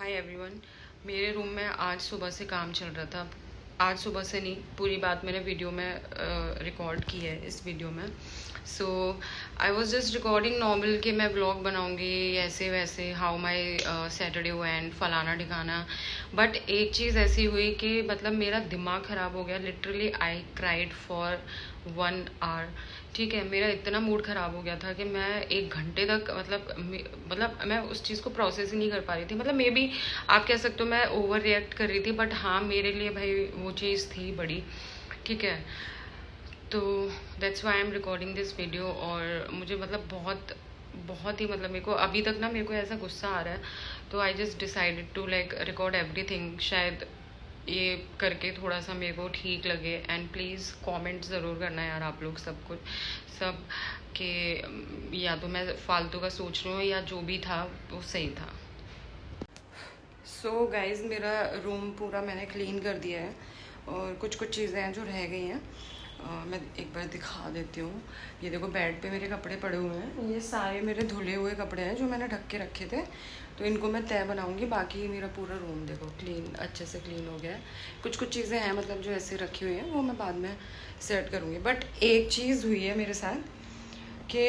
Hi everyone. मेरे room में आज सुबह से काम चल रहा था। आज सुबह से नहीं, पूरी बात मैंने वीडियो में रिकॉर्ड की है इस वीडियो में। So I was just recording normal कि मैं ब्लॉग बनाऊंगी ऐसे वैसे, हाउ माई सैटरडे एंड फलाना ठिकाना। बट एक चीज़ ऐसी हुई कि मतलब मेरा दिमाग ख़राब हो गया। Literally I cried for 1 hour. ठीक है, मेरा इतना मूड ख़राब हो गया था कि मैं 1 घंटे तक मतलब मैं उस चीज़ को प्रोसेस ही नहीं कर पा रही थी। मतलब मे बी आप कह सकते हो मैं ओवर रिएक्ट कर रही थी, बट हाँ मेरे लिए भाई वो चीज़ थी बड़ी। ठीक है, तो that's why I am recording this video. और मुझे मतलब बहुत बहुत ही मतलब मेरे को अभी तक ना मेरे को ऐसा गुस्सा आ रहा है, तो I just decided to like record everything. शायद ये करके थोड़ा सा मेरे को ठीक लगे। एंड प्लीज़ कमेंट ज़रूर करना यार आप लोग सब कि या तो मैं फालतू का सोच रही हूँ या जो भी था वो सही था। सो गाइज, मेरा रूम पूरा मैंने क्लीन कर दिया है और कुछ कुछ चीज़ें हैं जो रह गई हैं। मैं एक बार दिखा देती हूँ। ये देखो, बेड पे मेरे कपड़े पड़े हुए हैं। ये सारे मेरे धुले हुए कपड़े हैं जो मैंने ढक के रखे थे, तो इनको मैं तय बनाऊँगी। बाकी मेरा पूरा रूम देखो क्लीन, अच्छे से क्लीन हो गया है। कुछ कुछ चीज़ें हैं मतलब जो ऐसे रखी हुई हैं, वो मैं बाद में सेट करूँगी। बट एक चीज़ हुई है मेरे साथ कि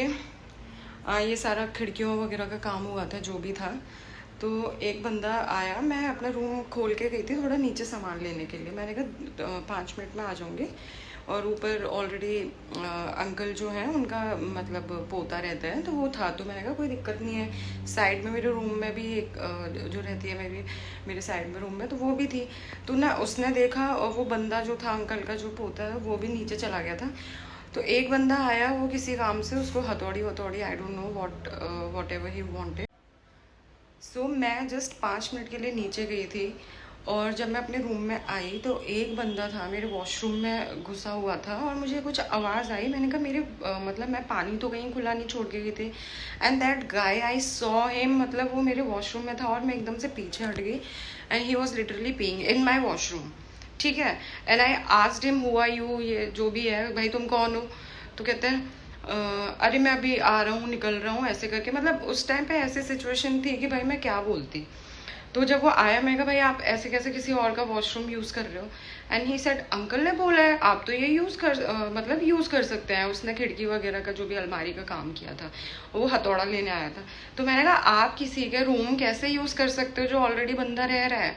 ये सारा खिड़कियों वगैरह का काम हुआ था जो भी था, तो एक बंदा आया। मैं अपना रूम खोल के गई थी थोड़ा नीचे सामान लेने के लिए। मैंने कहा 5 मिनट में आ जाऊँगी। और ऊपर ऑलरेडी अंकल जो हैं उनका मतलब पोता रहता है, तो वो था। तो मैंने कहा कोई दिक्कत नहीं है। साइड में मेरे रूम में भी एक जो रहती है मेरे साइड में रूम में, तो वो भी थी। तो ना उसने देखा, और वो बंदा जो था अंकल का जो पोता है वो भी नीचे चला गया था। तो एक बंदा आया, वो किसी काम से, उसको हथौड़ी I don't know whatever he wanted. So मैं जस्ट 5 मिनट के लिए नीचे गई थी, और जब मैं अपने रूम में आई तो एक बंदा था मेरे वॉशरूम में घुसा हुआ था, और मुझे कुछ आवाज़ आई। मैंने कहा मतलब मैं पानी तो कहीं खुला नहीं छोड़ के गई थी। And that guy, I saw him, मतलब वो मेरे वॉशरूम में था और मैं एकदम से पीछे हट गई। And he was literally peeing in my washroom. ठीक है, and I asked him who are you, ये जो भी है, भाई तुम कौन हो? तो कहते हैं अरे मैं अभी आ रहा हूँ, निकल रहा हूँ, ऐसे करके। मतलब उस टाइम पे ऐसी सिचुएशन थी कि भाई मैं क्या बोलती। तो जब वो आया, मैं कहा भाई आप ऐसे कैसे किसी और का वॉशरूम यूज़ कर रहे हो? एंड ही सेड अंकल ने बोला है आप तो ये मतलब यूज़ कर सकते हैं। उसने खिड़की वगैरह का जो भी अलमारी का काम किया था, वो हथौड़ा लेने आया था। तो मैंने कहा आप किसी के रूम कैसे यूज़ कर सकते हो जो ऑलरेडी बंदा रह रहा है?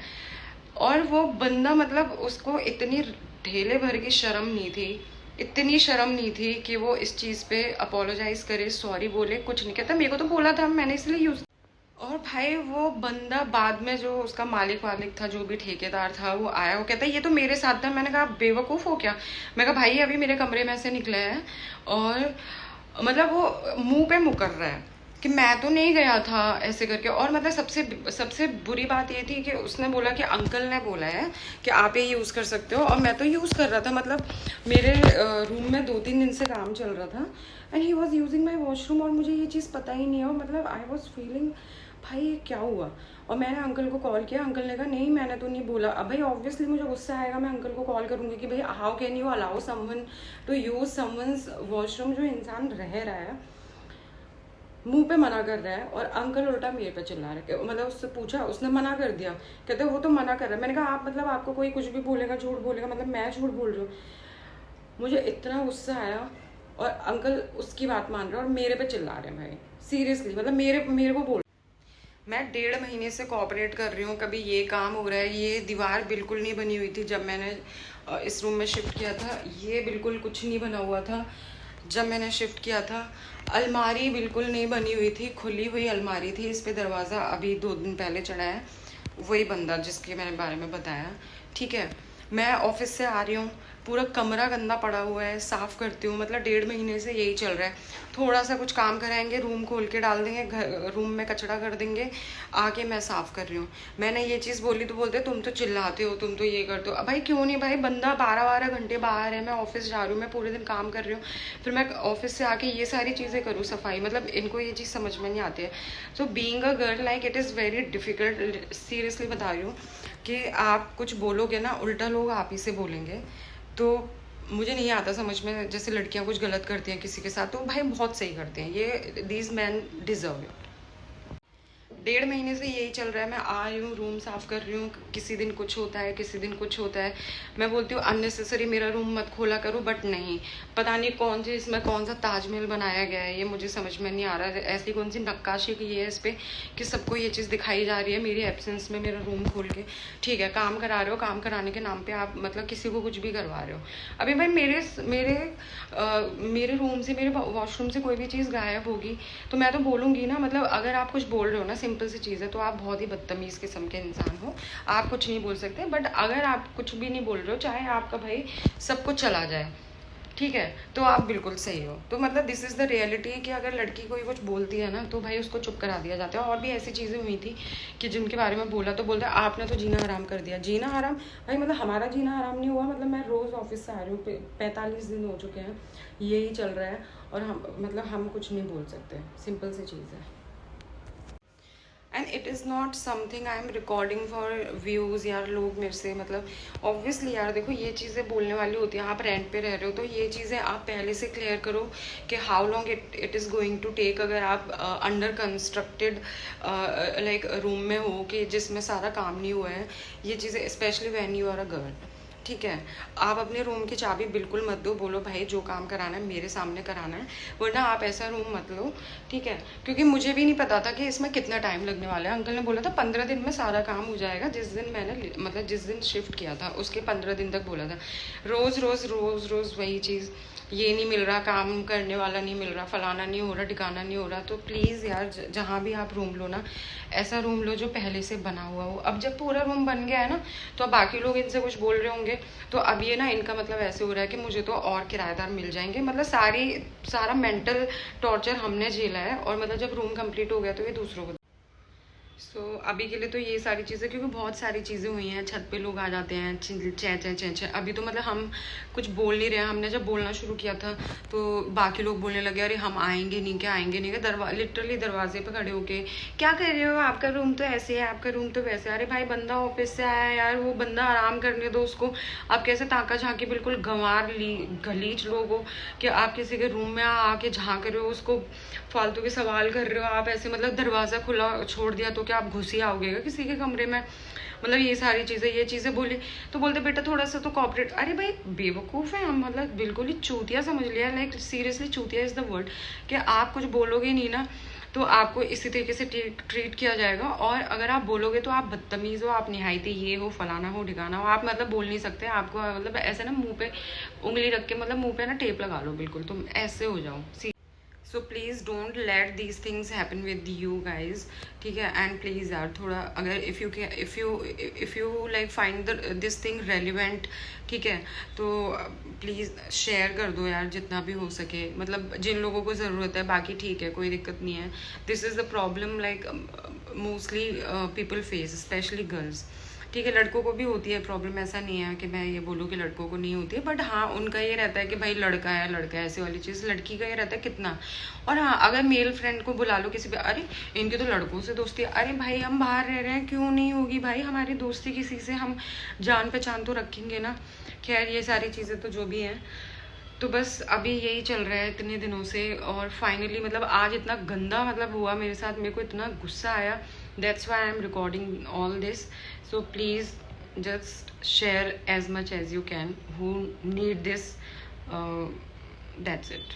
और वो बंदा मतलब उसको इतनी ढेले भर की शर्म नहीं थी, इतनी शर्म नहीं थी कि वो इस चीज़ पे अपोलोजाइज करे, सॉरी बोले, कुछ नहीं कहता। मेरे को तो बोला था, मैंने इसलिए यूज़। और भाई वो बंदा बाद में, जो उसका मालिक वालिक था, जो भी ठेकेदार था, वो आया, वो कहता है ये तो मेरे साथ था। मैंने कहा आप बेवकूफ़ हो क्या? मैं कहा भाई अभी मेरे कमरे में से निकले हैं, और मतलब वो मुंह पे मुकर रहा है कि मैं तो नहीं गया था, ऐसे करके। और मतलब सबसे सबसे बुरी बात ये थी कि उसने बोला कि अंकल ने बोला है कि आप ये यूज़ कर सकते हो, और मैं तो यूज़ कर रहा था। मतलब मेरे रूम में 2-3 दिन से काम चल रहा था, and he was using my washroom, और मुझे ये चीज़ पता ही नहीं है। और मतलब आई वॉज फीलिंग भाई ये क्या हुआ? और मैंने अंकल को कॉल किया, अंकल ने कहा नहीं मैंने तो नहीं बोला। अब भाई ऑब्वियसली मुझे गुस्सा आएगा, मैं अंकल को कॉल करूँगी कि भाई how can you allow someone to use someone's washroom? जो इंसान रह रहा है, मुंह पे मना कर रहा है, और अंकल उल्टा मेरे पे चिल्ला रहे। मतलब उससे पूछा, उसने मना कर दिया। कहते वो तो मना कर रहा है। मैंने कहा आप मतलब आपको कोई कुछ भी बोलेगा, झूठ बोलेगा, मतलब मैं झूठ बोल रही हूँ? मुझे इतना गुस्सा आया, और अंकल उसकी बात मान रहे हैं और मेरे पे चिल्ला रहे हैं भाई, सीरियसली। मतलब मेरे को बोल, मैं 1.5 महीने से कोऑपरेट कर रही हूँ, कभी ये काम हो रहा है। ये दीवार बिल्कुल नहीं बनी हुई थी जब मैंने इस रूम में शिफ्ट किया था। ये बिल्कुल कुछ नहीं बना हुआ था जब मैंने शिफ्ट किया था। अलमारी बिल्कुल नहीं बनी हुई थी, खुली हुई अलमारी थी। इस पे दरवाज़ा अभी 2 दिन पहले चढ़ा है, वही बंदा जिसके मैंने बारे में बताया। ठीक है, मैं ऑफिस से आ रही हूँ, पूरा कमरा गंदा पड़ा हुआ है, साफ़ करती हूँ। मतलब 1.5 महीने से यही चल रहा है। थोड़ा सा कुछ काम कराएंगे, रूम खोल के डाल देंगे, रूम में कचरा कर देंगे, आके मैं साफ़ कर रही हूँ। मैंने ये चीज़ बोली तो बोलते तुम तो चिल्लाते हो, तुम तो ये करते हो। भाई क्यों नहीं भाई, बंदा 12-12 घंटे बाहर है, मैं ऑफिस जा रही हूँ, मैं पूरे दिन काम कर रही हूँ, फिर मैं ऑफिस से आके ये सारी चीज़ें करूँ, सफाई। मतलब इनको ये चीज़ समझ में नहीं आती है। So being a girl like it is very difficult, seriously बता रही हूँ कि आप कुछ बोलोगे ना, उल्टा लोग आप ही से बोलेंगे। तो मुझे नहीं आता समझ में, जैसे लड़कियां कुछ गलत करती हैं किसी के साथ, तो भाई बहुत सही करते हैं ये, दीज मैन डिजर्व इट। 1.5 महीने से यही चल रहा है। मैं आ रही हूँ, रूम साफ़ कर रही हूँ, किसी दिन कुछ होता है, किसी दिन कुछ होता है। मैं बोलती हूँ अननेसेसरी मेरा रूम मत खोला करो, बट नहीं, पता नहीं कौन सी इसमें कौन सा ताजमहल बनाया गया है, ये मुझे समझ में नहीं आ रहा है। ऐसी कौन सी नक्काशी की है इस पर कि सबको ये चीज़ दिखाई जा रही है मेरी एब्सेंस में, मेरा रूम खोल के। ठीक है, काम करा रहे हो, काम कराने के नाम पर आप मतलब किसी को कुछ भी करवा रहे हो। अभी भाई मेरे रूम से, मेरे वॉशरूम से कोई भी चीज़ गायब होगी तो मैं तो बोलूँगी ना। मतलब अगर आप कुछ बोल रहे हो ना, सिंपल सी चीज़ है, तो आप बहुत ही बदतमीज़ किस्म के इंसान हो, आप कुछ नहीं बोल सकते। बट अगर आप कुछ भी नहीं बोल रहे हो, चाहे आपका भाई सब कुछ चला जाए, ठीक है, तो आप बिल्कुल सही हो। तो मतलब दिस इज़ द रियलिटी कि अगर लड़की कोई कुछ बोलती है ना तो भाई उसको चुप करा दिया जाता है। और भी ऐसी चीज़ें हुई थी कि जिनके बारे में बोला तो बोलता है आपने तो जीना हराम कर दिया। जीना हराम भाई, मतलब हमारा जीना हराम नहीं हुआ। मतलब मैं रोज़ ऑफिस से आ रही हूँ, 45 दिन हो चुके हैं, यही चल रहा है, और हम कुछ नहीं बोल सकते। सिंपल सी चीज़ है। And it is not something I am recording for views. यार लोग मेरे से मतलब ऑब्वियसली यार देखो, ये चीज़ें बोलने वाली होती हैं। आप रेंट पे रह रहे हो तो ये चीज़ें आप पहले से क्लियर करो कि how long it is going to take. अगर आप अंडर कंस्ट्रक्टेड लाइक रूम में हो कि जिसमें सारा काम नहीं हुआ है, ये चीज़ें specially when you are a girl, ठीक है, आप अपने रूम की चाबी बिल्कुल मत दो। बोलो भाई जो काम कराना है मेरे सामने कराना है, वरना आप ऐसा रूम मत लो, ठीक है। क्योंकि मुझे भी नहीं पता था कि इसमें कितना टाइम लगने वाला है। अंकल ने बोला था 15 दिन में सारा काम हो जाएगा। जिस दिन मैंने मतलब जिस दिन शिफ्ट किया था उसके 15 दिन तक बोला था। रोज़ रोज़ रोज़ रोज़ वही चीज़, ये नहीं मिल रहा, काम करने वाला नहीं मिल रहा, फलाना नहीं हो रहा, ठिकाना नहीं हो रहा। तो प्लीज़ यार जहाँ भी आप रूम लो ना, ऐसा रूम लो जो पहले से बना हुआ हो। अब जब पूरा रूम बन गया है ना, तो अब बाकी लोग इनसे कुछ बोल रहे होंगे, तो अब ये ना इनका मतलब ऐसे हो रहा है कि मुझे तो और किराएदार मिल जाएंगे। मतलब सारा मेंटल टॉर्चर हमने झेला है, और मतलब जब रूम कंप्लीट हो गया तो ये दूसरों को। सो अभी के लिए तो ये सारी चीज़ें, क्योंकि बहुत सारी चीज़ें हुई हैं। छत पे लोग आ जाते हैं, चै चै चै चै। अभी तो मतलब हम कुछ बोल नहीं रहे हैं। हमने जब बोलना शुरू किया था तो बाकी लोग बोलने लगे अरे हम आएंगे नहीं क्या, आएंगे नहीं क्या। लिटरली दरवाजे पे खड़े होके क्या कर रहे हो, आपका रूम तो ऐसे है, आपका रूम तो वैसे। अरे भाई बंदा ऑफिस से आया है यार, वो बंदा आराम करने दो उसको। आप कैसे ताका झांकी बिल्कुल गंवार गलीच लोग हो कि आप किसी के रूम में आके झांक रहे हो, उसको फालतू के सवाल कर रहे हो। आप ऐसे मतलब दरवाज़ा खुला छोड़ दिया तो क्या आप घुस ही आओगे किसी के कमरे में। मतलब ये सारी चीज़ें, ये चीज़ें बोली तो बोलते बेटा थोड़ा सा तो कॉपरेट। अरे भाई बेवकूफ़ है हम, मतलब बिल्कुल ही चूतिया समझ लिया। लाइक सीरियसली चूतिया इज़ द वर्ड। कि आप कुछ बोलोगे नहीं ना तो आपको इसी तरीके से ट्रीट किया जाएगा। और अगर आप बोलोगे तो आप बदतमीज़ हो, आप निहायती ये हो, फलाना हो, ठिकाना हो। आप मतलब बोल नहीं सकते। आपको मतलब ऐसे ना मुंह पे उंगली रख के, मतलब मुंह पे ना टेप लगा लो बिल्कुल, तुम ऐसे हो जाओ। So please don't let these things happen with you guys, ठीक है। एंड प्लीज़ यार थोड़ा अगर if you like find this thing relevant, ठीक है, तो प्लीज़ शेयर कर दो यार जितना भी हो सके। मतलब जिन लोगों को ज़रूरत है, बाकी ठीक है कोई दिक्कत नहीं है। This is the problem like mostly people face, specially girls, ठीक है। लड़कों को भी होती है प्रॉब्लम, ऐसा नहीं है कि मैं ये बोलूँ कि लड़कों को नहीं होती है। बट हाँ उनका ये रहता है कि भाई लड़का है, लड़का है, ऐसे वाली चीज़। लड़की का ये रहता है कितना। और हाँ अगर मेल फ्रेंड को बुला लो किसी पे, अरे इनकी तो लड़कों से दोस्ती है। अरे भाई हम बाहर रह रहे हैं, क्यों नहीं होगी भाई हमारी दोस्ती किसी से, हम जान पहचान तो रखेंगे ना। खैर ये सारी चीज़ें तो जो भी हैं, तो बस अभी यही चल रहा है इतने दिनों से। और फाइनली मतलब आज इतना गंदा मतलब हुआ मेरे साथ, मेरे को इतना गुस्सा आया। That's why I am recording all this. So please just share as much as you can who need this. That's it.